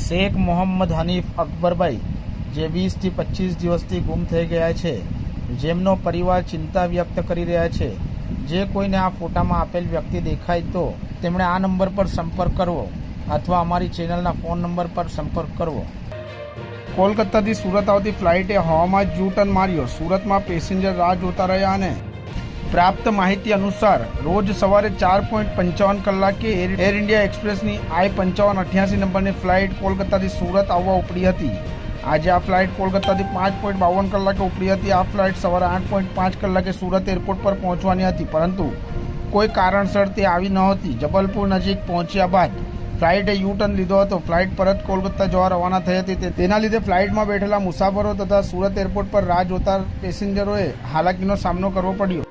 શેખ મોહમ્મદ હનીફ અકબરભાઈ જે 20 થી 25 દિવસથી ગુમ થઈ ગયા છે, જેમનો પરિવાર ચિંતા વ્યક્ત કરી રહ્યા છે। જે કોઈને આ ફોટામાં આપેલ વ્યક્તિ દેખાય તો તેમણે આ નંબર પર સંપર્ક કરવો અથવા અમારી ચેનલના ફોન નંબર પર સંપર્ક કરવો। કોલકાતાથી સુરત આવતી ફ્લાઇટે હવામાં જ યુ ટર્ન માર્યો। સુરતમાં પેસેન્જર રાહ જોતા રહ્યા અને પ્રાપ્ત માહિતી અનુસાર રોજ સવારે 4:55 કલાકે એર ઇન્ડિયા એક્સપ્રેસની I-5588 નંબરની ફ્લાઇટ કોલકાતાથી સુરત આવવા ઉપડી હતી। આજે આ ફ્લાઇટ કોલકાતાથી 5:52 કલાકે ઉપડી હતી। આ ફ્લાઇટ સવારે 8:05 કલાકે સુરત એરપોર્ટ પર પહોંચવાની હતી, પરંતુ કોઈ કારણસર તે આવી નહોતી। જબલપુર નજીક પહોંચ્યા બાદ ફ્લાઇટે યુ ટર્ન લીધો હતો। ફ્લાઇટ પરત કોલકાતા જવા રવાના થઈ હતી। તેના લીધે ફ્લાઇટમાં બેઠેલા મુસાફરો તથા સુરત એરપોર્ટ પર રાહ જોતા પેસેન્જરોએ હાલાકીનો સામનો કરવો પડ્યો।